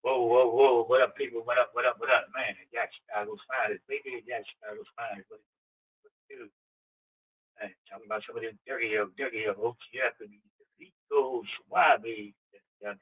Whoa, whoa, whoa. What up, people? What up, what up, what up? Man, it got Chicago's finest. Baby, it got Chicago's finest. What to do? Man, talking about some of them dirty hill, OTF, and Rico, Schwabe. Yeah,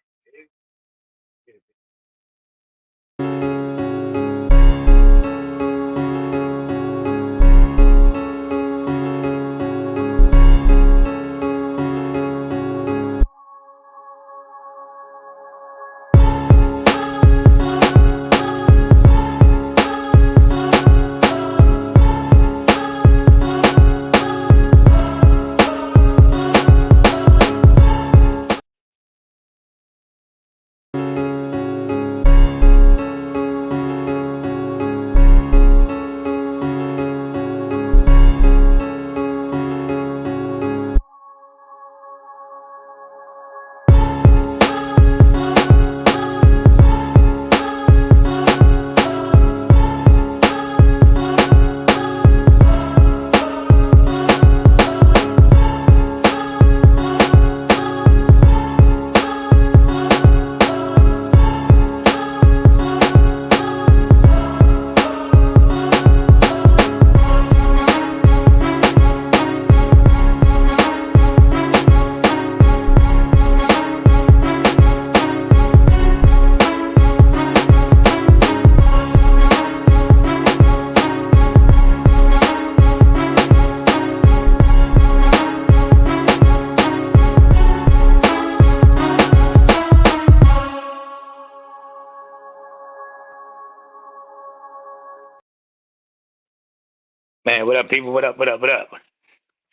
Man, what up, people? What up, what up, what up?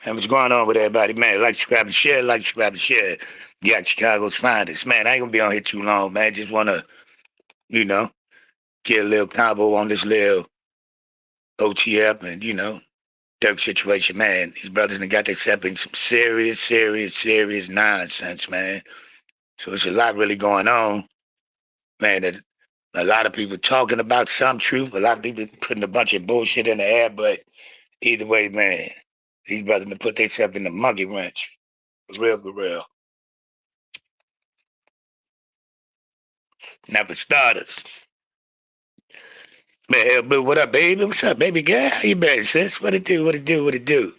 Man, what's going on with everybody? Man, like, subscribe, and share, like, subscribe, and share. Yeah, Chicago's finest. Man, I ain't gonna be on here too long, man. Just wanna, you know, get a little combo on this little OTF and, Durk situation, man. These brothers done got themselves in some serious nonsense, man. So it's a lot really going on, man. That a lot of people talking about some truth, a lot of people putting a bunch of bullshit in the air, but either way, man, these brothers done put themselves in the monkey wrench. For real, for real. Now, for starters, man, Hell Blue, what up, baby? What's up, baby girl? How you been, sis? What it do? What it do? What it do?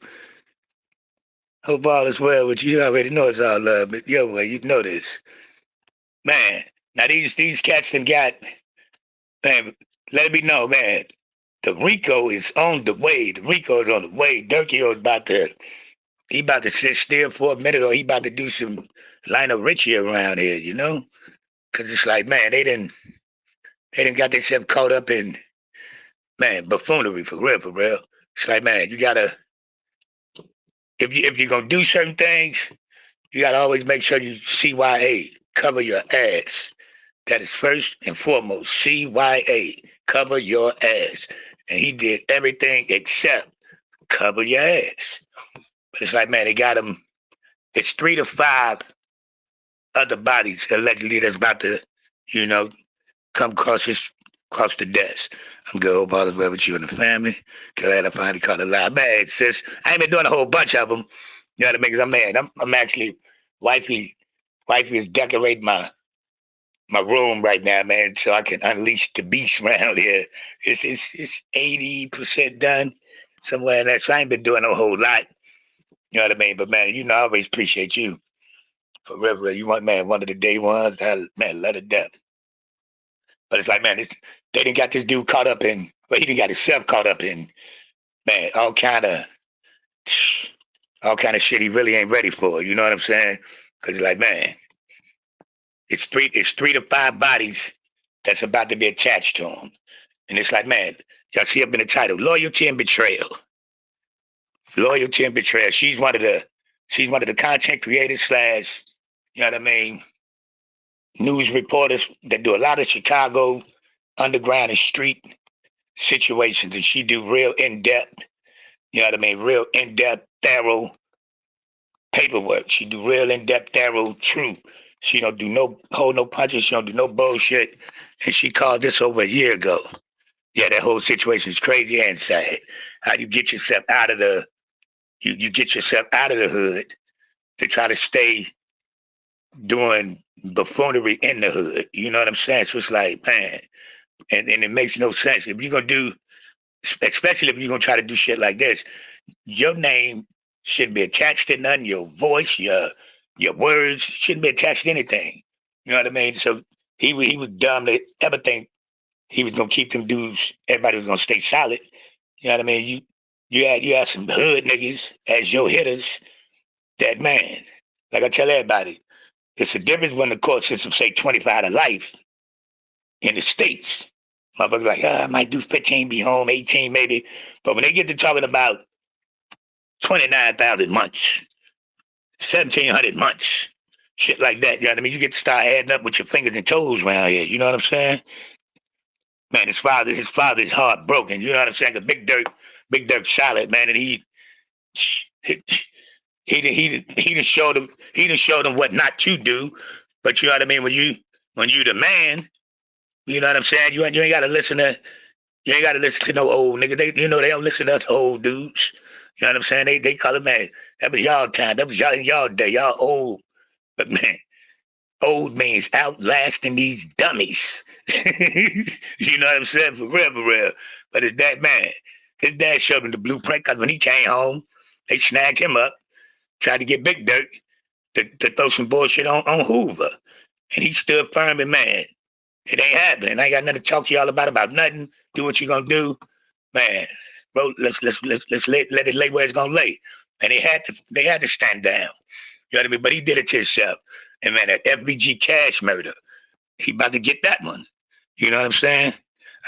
Hope all is well with you. You already know it's all love, but yo, well, you know this, man. Now these cats done got, man. Let me know, man. The Rico is on the way. The Rico is on the way. Durkio is about to sit still for a minute, or he about to do some Lionel Richie around here, you know? Cause it's like, man, they done got themselves caught up in, man, buffoonery, for real, for real. It's like, man, you gotta, if you're gonna do certain things, you gotta always make sure you CYA, cover your ass. That is first and foremost. CYA, cover your ass. And he did everything except cover your ass. But it's like, man, they got him. It's 3 to 5 other bodies allegedly that's about to, you know, come across the desk. I'm good. Hope all is well with you and the family. Glad I finally caught a lie. Man, sis, I ain't been doing a whole bunch of them. You know what I mean? Because I'm mad. I'm actually wifey is decorating my room right now, man, so I can unleash the beast around here. It's 80% done somewhere in that. So I ain't been doing a whole lot. You know what I mean? But man, I always appreciate you forever. You want, man, one of the day ones, that man, let it death. But it's like, man, they didn't got this dude caught up in, well, he didn't got himself caught up in, man, all kind of shit he really ain't ready for. You know what I'm saying? Because like, man, it's 3 to 5 bodies that's about to be attached to him. And it's like, man, y'all see up in the title, loyalty and betrayal. Loyalty and betrayal. She's one of the content creators slash, you know what I mean, news reporters that do a lot of Chicago underground and street situations, and she do real in depth, you know what I mean, real in depth, thorough paperwork. She do real in depth, thorough, true. She don't do no hold no punches. She don't do no bullshit. And she called this over a year ago. Yeah, that whole situation is crazy and sad. How you get yourself out of the you get yourself out of the hood to try to stay doing buffoonery in the hood. You know what I'm saying? So it's like, man, and it makes no sense. If you're gonna do, especially if you're gonna try to do shit like this, your name shouldn't be attached to nothing. Your voice, your words shouldn't be attached to anything. You know what I mean? So he was dumb to ever think he was gonna keep them dudes. Everybody was gonna stay solid. You know what I mean? You had some hood niggas as your hitters. That man, like I tell everybody, it's a difference when the court system say 25 to life in the states. Motherfuckers like, I might do 15, be home, 18 maybe. But when they get to talking about 29,000 months, 1,700 months, shit like that, you know what I mean? You get to start adding up with your fingers and toes around here. You know what I'm saying? Man, his father is heartbroken. You know what I'm saying? 'Cause Big Durk solid, man, and he he done showed him what not to do. But you know what I mean? When you the man, you know what I'm saying? You ain't gotta listen to no old nigga. They don't listen to us old dudes. You know what I'm saying? They call it, man, that was y'all time. That was y'all day. Y'all old. But man, old means outlasting these dummies. You know what I'm saying? For real, for real. But his dad, man, his dad showed him the blueprint because when he came home, they snagged him up, tried to get Big Durk to throw some bullshit on Hoover. And he stood firm and man, it ain't happening. I ain't got nothing to talk to y'all about nothing. Do what you gonna do. Man, bro, let's let it lay where it's gonna lay. And they had to stand down. You know what I mean? But he did it to himself. And man, that FBG Cash murder, he about to get that one. You know what I'm saying?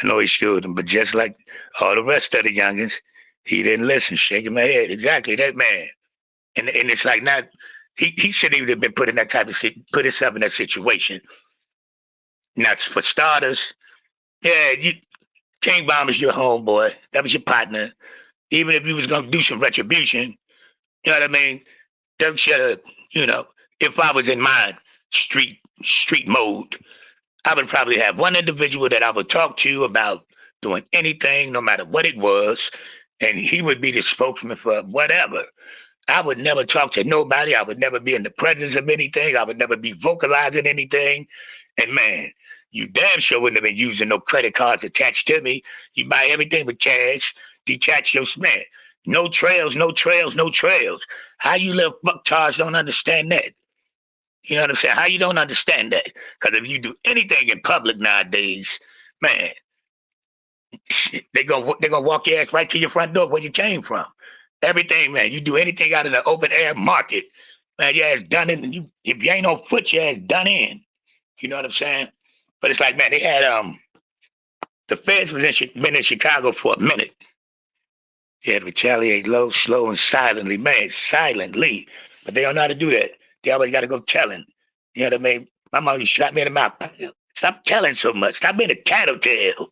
I know he showed him, but just like all the rest of the youngins, he didn't listen, shaking my head. Exactly, that man. And it's like not he shouldn't even have been put in that type of put himself in that situation. Not for starters. Yeah, King Bomb is your homeboy. That was your partner. Even if you was gonna do some retribution, you know what I mean? Dirk should have, you know, if I was in my street mode, I would probably have one individual that I would talk to about doing anything, no matter what it was, and he would be the spokesman for whatever. I would never talk to nobody. I would never be in the presence of anything. I would never be vocalizing anything. And man, you damn sure wouldn't have been using no credit cards attached to me. You buy everything with cash, detach your man. No trails, no trails, no trails. How you little fucktards don't understand that? You know what I'm saying? How you don't understand that? Because if you do anything in public nowadays, man, they gonna walk your ass right to your front door where you came from. Everything, man. You do anything out in the open air market, man, your ass done in. If you ain't on foot, your ass done in. You know what I'm saying? But it's like, man, they had the feds been in Chicago for a minute. They had to retaliate low, slow, and silently, man, silently. But they don't know how to do that. They always got to go telling. You know what I mean? My mom used to shot me in the mouth. Stop telling so much. Stop being a tattletale.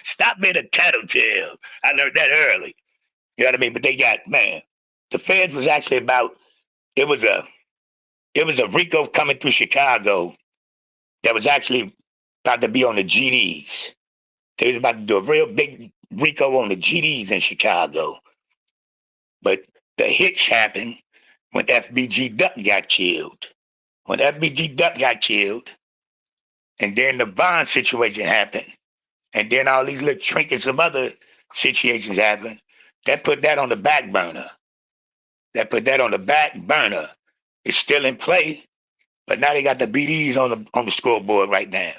Stop being a tattletale. I learned that early. You know what I mean? But they got, man, the feds was actually about, it was a RICO coming through Chicago that was actually about to be on the GDs. They was about to do a real big RICO on the GDs in Chicago. But the hitch happened when FBG Duck got killed. When FBG Duck got killed, and then the bond situation happened, and then all these little trinkets of other situations happened, that put that on the back burner. It's still in play, but now they got the BDs on the scoreboard right now.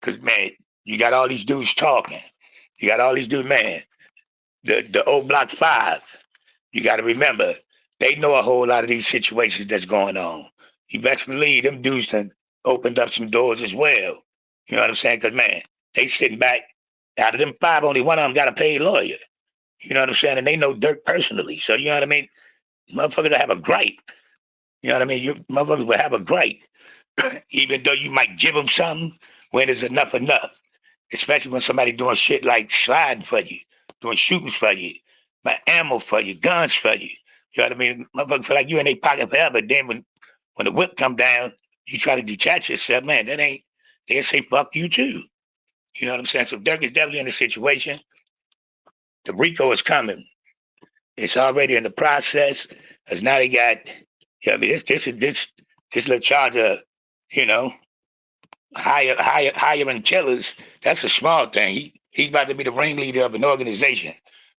Cause man, you got all these dudes talking. You got all these dudes, man. The old Block 5. You got to remember, they know a whole lot of these situations that's going on. You best believe them dudes done opened up some doors as well. You know what I'm saying? Because, man, they sitting back. Out of them 5, only one of them got a paid lawyer. You know what I'm saying? And they know Durk personally. So, you know what I mean? Motherfuckers will have a gripe. You know what I mean? You motherfuckers will have a gripe. Even though you might give them something when it's enough. Especially when somebody doing shit like sliding for you, doing shootings for you, my ammo for you, guns for you. You know what I mean? Motherfuckers feel like you in their pocket forever. Then when the whip come down, you try to detach yourself, man, they'll say fuck you too. You know what I'm saying? So Durk is definitely in a situation. The RICO is coming. It's already in the process. Because now they got, I mean, this little charge of, you know, hiring killers, that's a small thing. He's about to be the ringleader of an organization,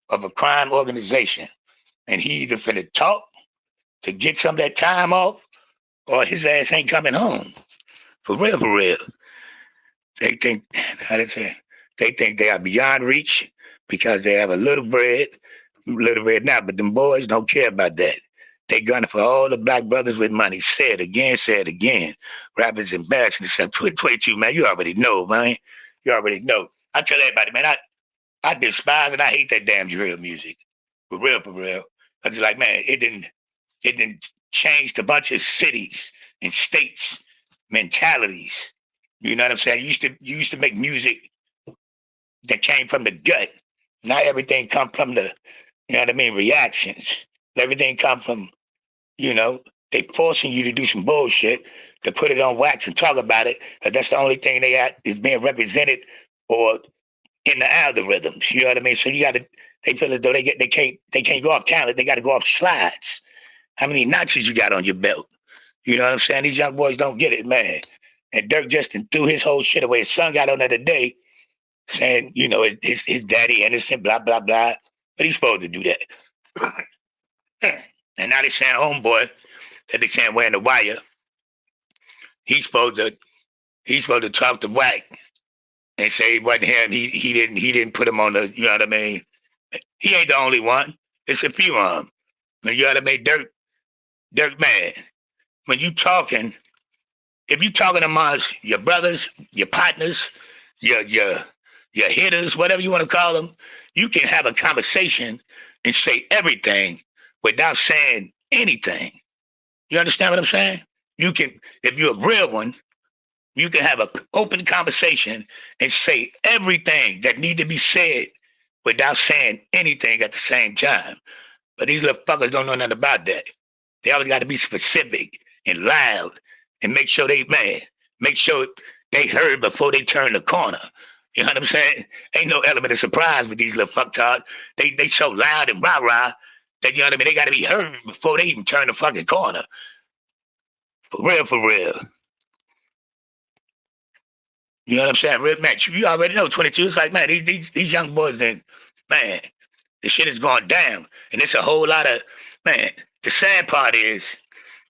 of a crime organization. And he either finna talk to get some of that time off, or his ass ain't coming home. For real, for real. They think, how to say, they think they are beyond reach because they have a little bread now, but them boys don't care about that. They gunning for all the black brothers with money. Say it again, say it again. Rappers embarrassing themselves. 2022, man, you already know, man. You already know. I tell everybody, man, I despise and I hate that damn drill music. For real, for real. I just like, man, it didn't change a bunch of cities and states mentalities. You know what I'm saying? You used to make music that came from the gut. Not everything come from the, you know what I mean, reactions. Everything come from, you know, they forcing you to do some bullshit to put it on wax and talk about it, because that's the only thing they got is being represented or in the algorithms. You know what I mean? So you gotta they feel as though they can't go off talent, they gotta go off slides. How many notches you got on your belt? You know what I'm saying? These young boys don't get it, man. And Dirk just threw his whole shit away. His son got on the other day saying, you know, his daddy innocent, blah, blah, blah. But he's supposed to do that. And now they saying homeboy that they saying wearing the wire, he's supposed to talk to Wack and say it wasn't him. He didn't put him on the, you know what I mean? He ain't the only one. It's a few of them. You know what I mean? Dirk man, when you talking, if you talking amongst your brothers, your partners, your hitters, whatever you want to call them, you can have a conversation and say everything without saying anything. You understand what I'm saying? You can, if you're a real one, you can have an open conversation and say everything that need to be said without saying anything at the same time. But these little fuckers don't know nothing about that. They always got to be specific and loud and make sure they heard before they turn the corner. You know what I'm saying? Ain't no element of surprise with these little fucktards. They so loud and rah-rah that, you know what I mean, they got to be heard before they even turn the fucking corner. For real, for real. You know what I'm saying? Real man, you already know 22. It's like, man, these young boys, then, man, the shit is going down. And it's a whole lot of, man, the sad part is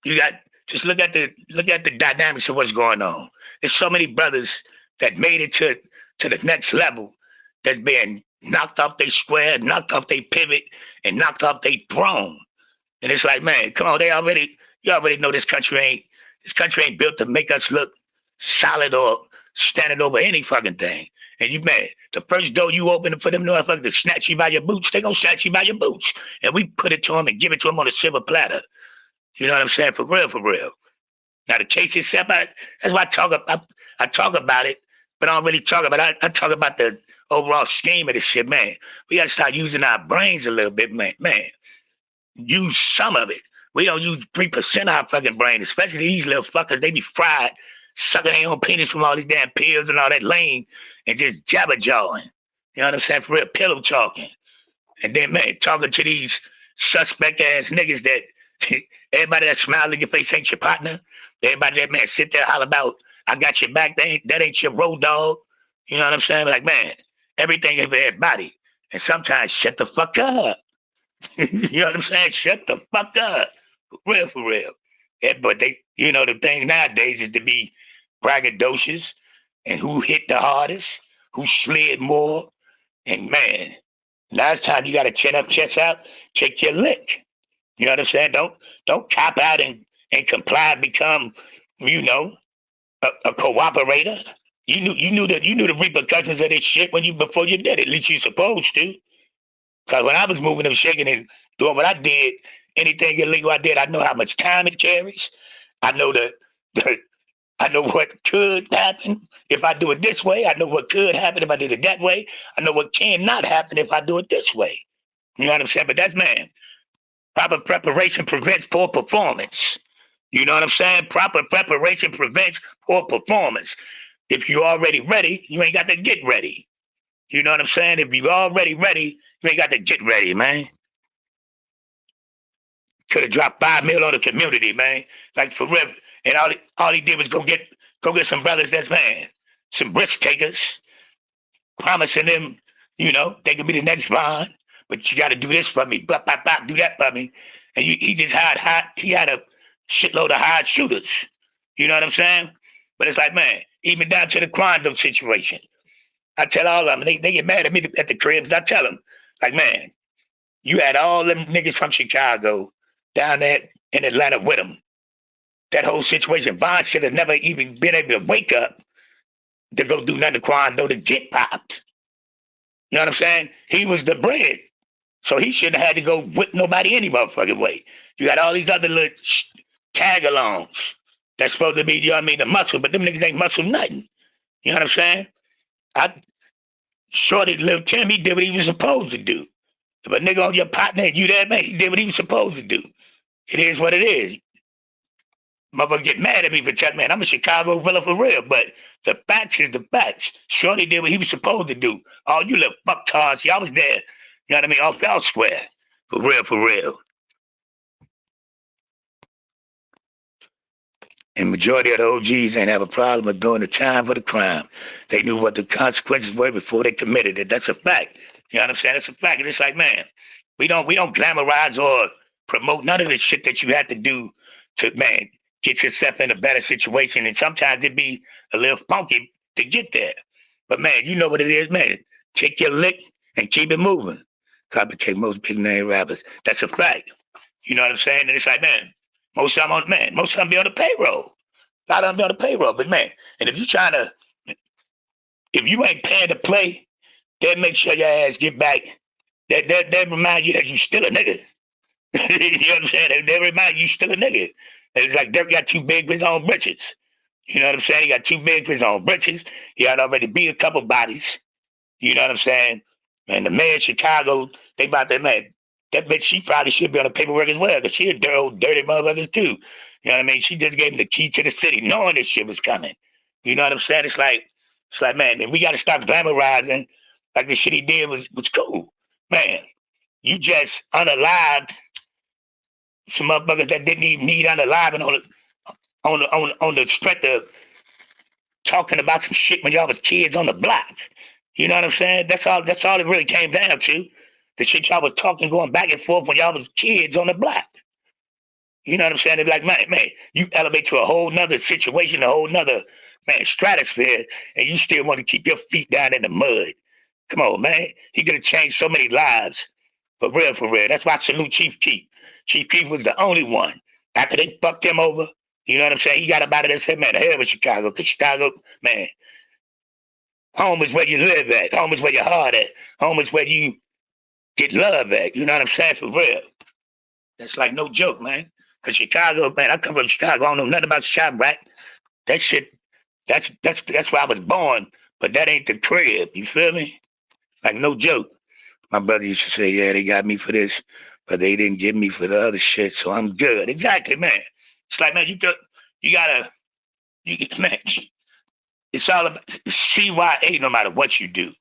you got, just look at the dynamics of what's going on. There's so many brothers that made it to the next level that's been knocked off their square, knocked off their pivot, and knocked off their throne. And it's like, man, come on, you already know this country ain't built to make us look solid or standing over any fucking thing. And you, man, the first door you open for them motherfuckers to snatch you by your boots, they gonna snatch you by your boots. And we put it to them and give it to them on a silver platter. You know what I'm saying? For real, for real. Now the case itself, that's why I talk about it, but I don't really talk about it. I talk about the overall scheme of this shit, man. We gotta start using our brains a little bit, man. Use some of it. We don't use 3% of our fucking brain, especially these little fuckers. They be fried, sucking their own penis from all these damn pills and all that lane and just jabber jawing. You know what I'm saying? For real, pillow talking. And then, man, talking to these suspect ass niggas that everybody that smiles in your face ain't your partner. Everybody that, man, sit there holler about, I got your back, that ain't your road dog. You know what I'm saying? Like, man, everything is for everybody. And sometimes shut the fuck up. You know what I'm saying? Shut the fuck up. For real, for real. Yeah, but they, you know, the thing nowadays is to be braggadocious and who hit the hardest, who slid more. And man, last time you got to chin up, chest out, take your lick. You know what I'm saying? Don't cop out and comply, become, you know, a cooperator. You knew the repercussions of this shit before you did it. At least you supposed to. Because when I was moving and shaking and doing what I did, anything illegal I did, I know how much time it carries. I know I know what could happen if I do it this way. I know what could happen if I did it that way. I know what cannot happen if I do it this way. You know what I'm saying? But that's, man, proper preparation prevents poor performance. You know what I'm saying? Proper preparation prevents poor performance. If you're already ready, you ain't got to get ready. You know what I'm saying? If you're already ready, you ain't got to get ready, man. Could have dropped $5 million on the community, man. Like, for real. And all he did was go get some brothers that's, man, some risk takers, promising them, they could be the next Bond, but you got to do this for me, blah, blah, blah, do that for me. And he just he had a shitload of hard shooters. You know what I'm saying? But it's like, man, even down to the Quando situation. I tell all of them, they get mad at me at the cribs. I tell them, like, man, you had all them niggas from Chicago down there in Atlanta with them. That whole situation, Bond should have never even been able to wake up to go do nothing to Quando to get popped. You know what I'm saying? He was the bread. So he shouldn't have had to go with nobody any motherfucking way. You got all these other little tag-alongs that's supposed to be, you know what I mean, the muscle, but them niggas ain't muscle nothing. You know what I'm saying? Shorty, Lil Tim, he did what he was supposed to do. If a nigga on your partner and you there, man, he did what he was supposed to do. It is what it is. Motherfuckers get mad at me for telling, man, I'm a Chicago fella for real, but the facts is the facts. Shorty did what he was supposed to do. All you little fucktards, y'all was there. You know what I mean? Off elsewhere. For real, for real. And majority of the OGs ain't have a problem with doing the time for the crime. They knew what the consequences were before they committed it. That's a fact. You know what I'm saying? That's a fact. And it's like, man, we don't glamorize or promote none of the shit that you have to do to, man, get yourself in a better situation. And sometimes it be a little funky to get there. But man, you know what it is, man. Take your lick and keep it moving. Copycat most big name rappers. That's a fact. You know what I'm saying? And it's like, man, most of them be on the payroll. A lot of them be on the payroll. But man, and if you ain't paying to play, then make sure your ass get back. That remind you that you still a nigga. You know what I'm saying? They remind you still a nigga. It's like Durk got too big for his own britches. You know what I'm saying? He got too big for his own britches. He had already beat a couple bodies. You know what I'm saying? And the mayor of Chicago, they about that, man. That bitch, she probably should be on the paperwork as well, because she a dirty motherfucker too. You know what I mean? She just gave him the key to the city, knowing this shit was coming. You know what I'm saying? It's like, man, we got to stop glamorizing like the shit he did was cool. Man, you just unalived some motherfuckers that didn't even need unaliving on the strength of talking about some shit when y'all was kids on the block. You know what I'm saying? That's all it really came down to. The shit y'all was talking, going back and forth when y'all was kids on the block. You know what I'm saying? They're like, man, you elevate to a whole nother situation, a whole nother, man, stratosphere, and you still want to keep your feet down in the mud. Come on, man. He could have changed so many lives. For real, for real. That's why I salute Chief Keef. Chief Keef was the only one. After they fucked him over, you know what I'm saying? He got up out of there and said, man, the hell with Chicago. Because Chicago, man, home is where you live at. Home is where your heart at. Home is where you get love at. You know what I'm saying? For real. That's like no joke, man. Because Chicago, man, I come from Chicago. I don't know nothing about shop right. That shit, that's where I was born. But that ain't the crib. You feel me? Like no joke. My brother used to say, yeah, they got me for this, but they didn't get me for the other shit, so I'm good. Exactly, man. It's like, man, man, it's all about CYA no matter what you do.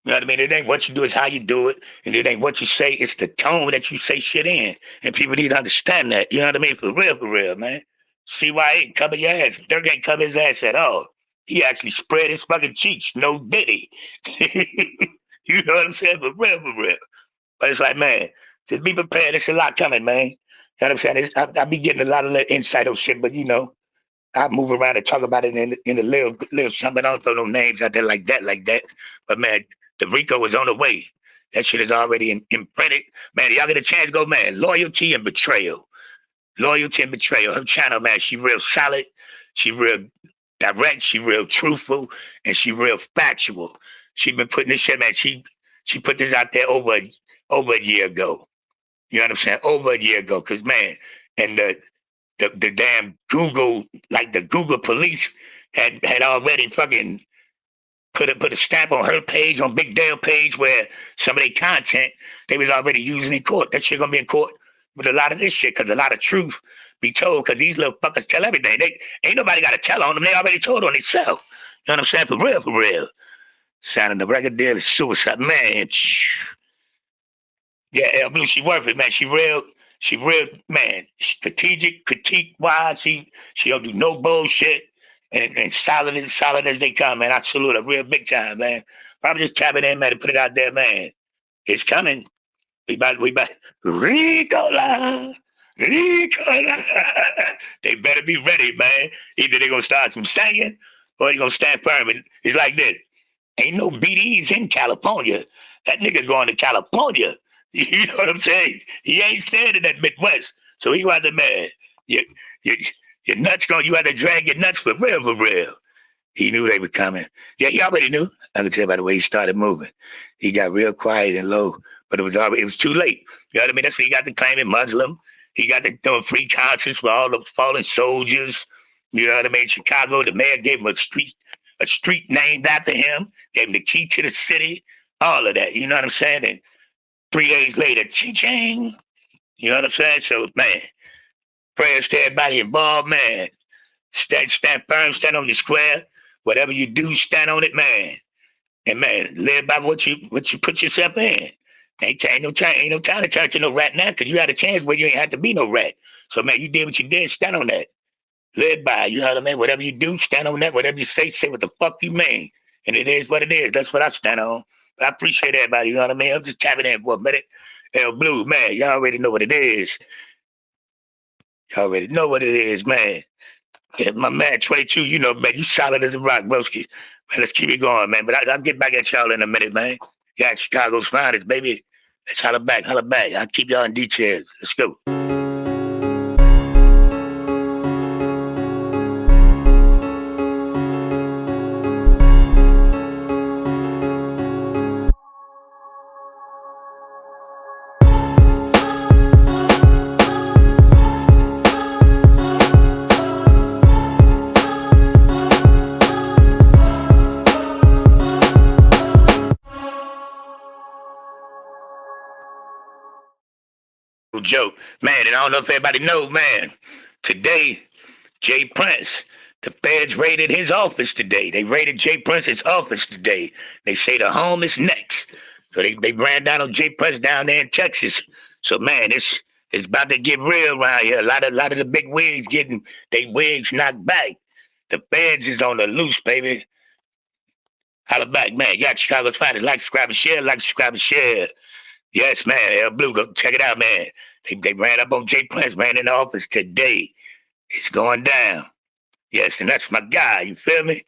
You know what I mean? It ain't what you do, it's how you do it. And it ain't what you say, it's the tone that you say shit in. And people need to understand that. You know what I mean? For real, man. CYA, cover your ass. Durk ain't cover his ass at all. He actually spread his fucking cheeks. No diddy. You know what I'm saying? For real. But it's like, man, just be prepared. There's a lot coming, man. You know what I'm saying? I be getting a lot of insight on shit, but I move around and talk about it in a little something. I don't throw no names out there like that. But man, the RICO is on the way. That shit is already imprinted. Man, y'all get a chance, go, man. Loyalty and Betrayal. Loyalty and Betrayal. Her channel, man, she real solid. She real direct. She real truthful. And she real factual. She been putting this shit, man. She put this out there over a year ago. You know what I'm saying? Over a year ago. Because, man, and the damn Google, like the Google police had already fucking put a stamp on her page, on Big Dale page, where some of their content they was already using in court. That shit gonna be in court with a lot of this shit, because a lot of truth be told, because these little fuckers tell everything. They ain't nobody got to tell on them. They already told on themselves. You know what I'm saying? For real. Signing the record deal is suicide, man. Yeah, L Blue, she worth it, man. She real. She real, man, strategic, critique wise. She don't do no bullshit. And solid as they come, man. I salute her real big time, man. Probably just tap it in, man, and put it out there, man. It's coming. We about Ricola. Ricola. They better be ready, man. Either they're gonna start some singing or they're gonna stand firm. And it's like this. Ain't no BDs in California. That nigga going to California. You know what I'm saying? He ain't staying in that Midwest. So he got the man. Your, your, your nuts going, you had to drag your nuts for real, for real. He knew they were coming. Yeah, he already knew. I can tell by the way he started moving. He got real quiet and low, but it was too late. You know what I mean? That's what he got to claiming Muslim. He got to doing free concerts for all the fallen soldiers. You know what I mean? Chicago, the mayor gave him a street named after him, gave him the key to the city, all of that. You know what I'm saying? And 3 days later, ching. You know what I'm saying? So, man, prayers to everybody involved, man. Stand firm, stand on your square. Whatever you do, stand on it, man. And man, live by what you put yourself in. Ain't no time to turn to no rat now, because you had a chance where you ain't had to be no rat. So man, you did what you did, stand on that. Live by, you know what I mean? Whatever you do, stand on that. Whatever you say what the fuck you mean. And it is what it is. That's what I stand on. But I appreciate everybody, you know what I mean? I'm just tapping in for a minute. El Blue, man, y'all already know what it is. Y'all already know what it is, man. Yeah, my man, 22, you know, man, you solid as a rock, broski. Man, let's keep it going, man. But I'll get back at y'all in a minute, man. Yeah, Chicago's finest, baby. Let's holler back. I'll keep y'all in details. Let's go. Joke, man, and I don't know if everybody knows, man. Today, Jay Prince, the feds raided his office today. They raided Jay Prince's office today. They say the home is next. So they ran down on Jay Prince down there in Texas. So man, it's about to get real around here. A lot of the big wigs getting their wigs knocked back. The feds is on the loose, baby. Holla back, man. Yeah, Chicago's finest. Like, subscribe, and share. Like, subscribe, and share. Yes, man. El Blue, go check it out, man. They ran up on Jay Prince, ran in the office today. It's going down. Yes, and that's my guy. You feel me?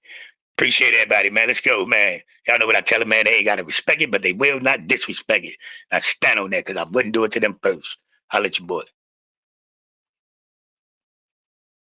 Appreciate everybody, man. Let's go, man. Y'all know what I tell them, man. They ain't got to respect it, but they will not disrespect it. I stand on that because I wouldn't do it to them first. Holla at your boy.